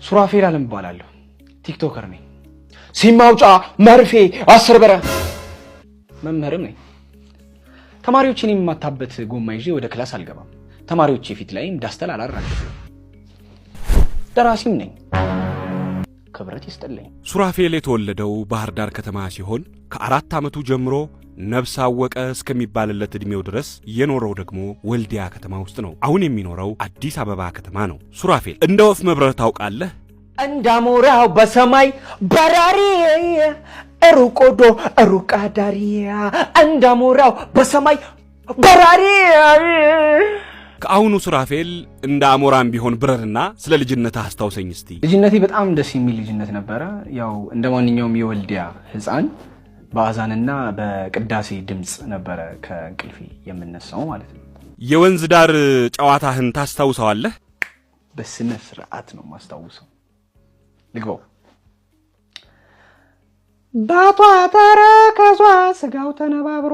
ሱራፌል አለም እባላለሁ ቲክቶከር ነኝ ሲማውጫ መርፌ 10 ብር መምህርም ነኝ ተማሪዎችን የማታበት ጎማ ይዤ ወደ ክላስ አልገባም ተማሪዎች የፊት ላይም ዳስተል አላራግፍም ደራሲም ነኝ ክብረት ይስጥልኝ ሱራፌል የተወለደው ባህር ዳር ከተማ ሲሆን ከ4 ዓመቱ ጀምሮ ነፍስ አወቀ እስከሚባልለት እድሜው ድረስ የኖረው ደግሞ ወልዲያ ከተማ ውስጥ ነው አሁን የሚኖረው አዲስ አበባ ከተማ ነው ሱራፌል እንደ ወፍ መብረር ታውቃለህ እንዳሞራው በሰማይ በራሪ ሩቆዶ ሩቃዳሪ እንዳሞራው በሰማይ በራሪ ከአሁኑ ሱራፌል እንደ አሞራም ቢሆን ብረርና ስለ ልጅነትህ አስታውሰኝ እስቲ ልጅነቴ በጣም ደስ የሚል ልጅነት ነበር ያው እንደማንኛውም የወልዲያ ህፃን በአዛንና በቅዳሴ ድምጽ ነበር ከእንቅልፌ የምነሳው ማለት ነው የወንዝ ዳር ጨዋታህን ታስታውሰዋለህ በስነ ስርዓት ነው ማስታውሰው ልግባው ባቷ ተረከዟ ስጋው ተነባብሮ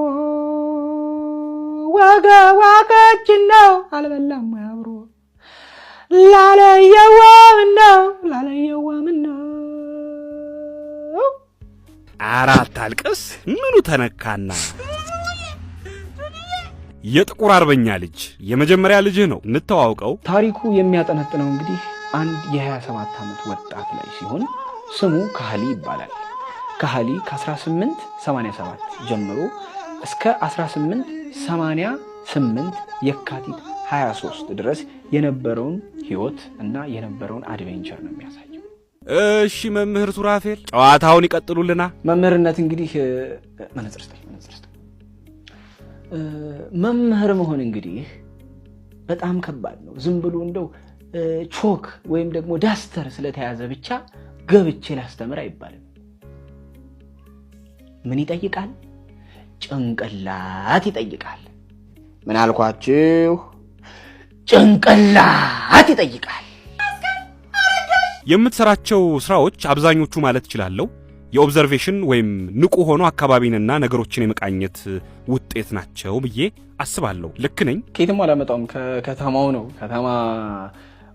ወገቧ ቀጭን ነው አልበላም አብሮ ላለየዋ ምነው አራት አልቅስ ምኑ ተነካና የጥቁር አርበኛ ልጅ የመጀመሪያ ልጅህ ነው እንተዋውቀው ታሪኩ የሚያጠነጥነው እንግዲህ አንድ የ27 ዓመት ወጣት ላይ ሲሆን ስሙ ካህሊ ይባላል ካህሊ ከ1887 ጀምሮ እስከ 1888 የካቲት 23 ድረስ የነበረውን ህይወት እና የነበረውን አድቬንቸር ነው የሚያሳየው እሺ መምህር ሱራፌል ጨዋታውን ይቀጥሉልና መምህርነት እንግዲህ መነጽር መምህር መሆን እንግዲህ በጣም ከባድ ነው ዝም ብሎ እንደው ቾክ ወይም ደግሞ ዳስተር ስለተያዘ ብቻ ገብቼ ላስተምር አይባልም ምን ይጠይቃል ጭንቅላት ይጠይቃል ምን አልኳችሁ ጭንቅላት ይጠይቃል የምትሰራቸው ስራዎች አብዛኞቹ ማለት ይችላልው የኦብዘርቬሽን ወይም ንቁ ሆኖ አካባቢንና ነገሮችን የመቃኘት ውጤት ናቸው ብዬ አስባለሁ ልክ ነኝ ከየትም አላመጣውም ከከተማው ነው ከተማ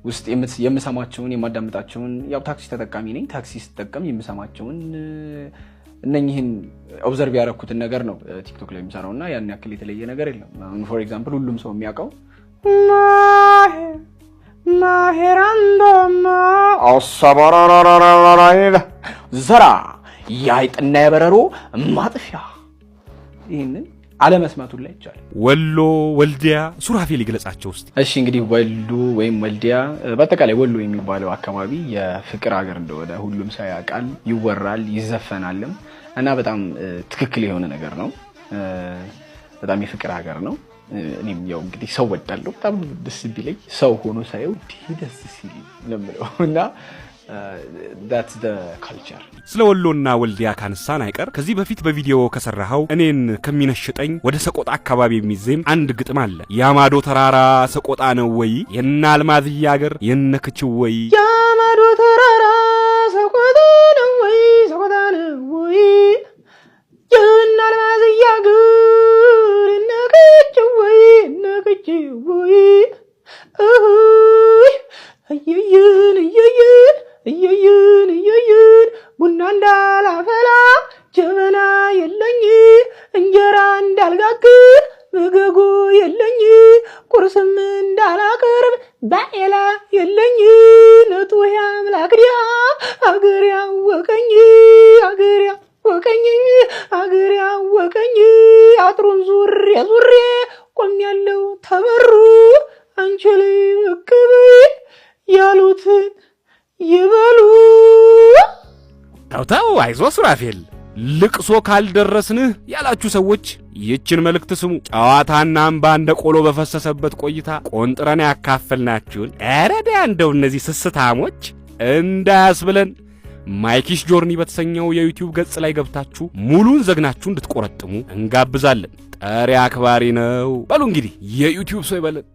ውስጥ የምሰማቸውን የማዳምጣቸውን ያው ታክሲ ተጠቃሚ ነኝ ታክሲ ስጠቀም የምሰማቸውን እነኚህን ኦብዘርቭ ያደረኩትን ነገር ነው ቲክቶክ ላይ የምሰራውና ያን ያክል የተለየ ነገር የለም ፎር ኤግዛምፕል ሁሉም ሰው የሚያውቀው ማሄራንዶማ አሰባራራራራራ ዘራ ያይጥና የበረሮ ማጥፊያ ይሄንን አለመስማቱን ላይ ይቻላል ወሎ ወልዲያ ሱራፌል ይገለጻቸው እስቲ እሺ እንግዲህ ወሎ ወይም ወልዲያ በአጠቃላይ ወሎ የሚባለው አካባቢ የፍቅር ሀገር እንደሆነ ሁሉም ሰው ያውቃል ይወራል ይዘፈናልም እና በጣም ትክክል የሆነ ነገር ነው በጣም የፍቅር ሀገር ነው እኔም ያው እንግዲህ ሰው ወዳለው በጣም ደስ ቢለኝ ሰው ሆኖ ሳይው ደስ ሲል ለምለው እና that's the culture ስለ ወሎና ወልዲያ ካንሳን አይቀር ከዚህ በፊት በቪዲዮ ከሰራኸው እኔን ከሚነሽጠኝ ወደ ሰቆጣ አካባቢ የሚዜም አንድ ግጥም አለ ያማዶ ተራራ ሰቆጣ ነው ወይ የናልማዝያ ሀገር የነክችው ወይ ያማዶ ተራራ ሰቆጣ ነው ወይ የናልማዝያ ሀገር የነክችው ወይ እየየን ቡና እንዳላፈላ ጀበና የለኝ እንጀራ እንዳልጋግር ምግጉ የለኝ ቁርስም እንዳላቀርብ ባኤላ የለኝ ነቱ ያምላክ ዲያ አገር ያወቀኝ አጥሩን ዙሬ ቆሜያለሁ ተበሩ አንቺ ላይ መከበ ያሉትን ይበሉ ታው አይዞ ሱራፌል ልቅሶ ካልደረስንህ ያላችሁ ሰዎች ይህችን መልእክት ስሙ ጨዋታና አምባ እንደ ቆሎ በፈሰሰበት ቆይታ ቆንጥረን ያካፈልናችሁን አረዳ እንደው እነዚህ ስስታሞች እንዳያስብለን ማይኪሽ ጆርኒ በተሰኘው የዩቲዩብ ገጽ ላይ ገብታችሁ ሙሉን ዘግናችሁ እንድትቆረጥሙ እንጋብዛለን ጠሪ አክባሪ ነው በሉ እንግዲህ የዩቲዩብ ሰው ይበለን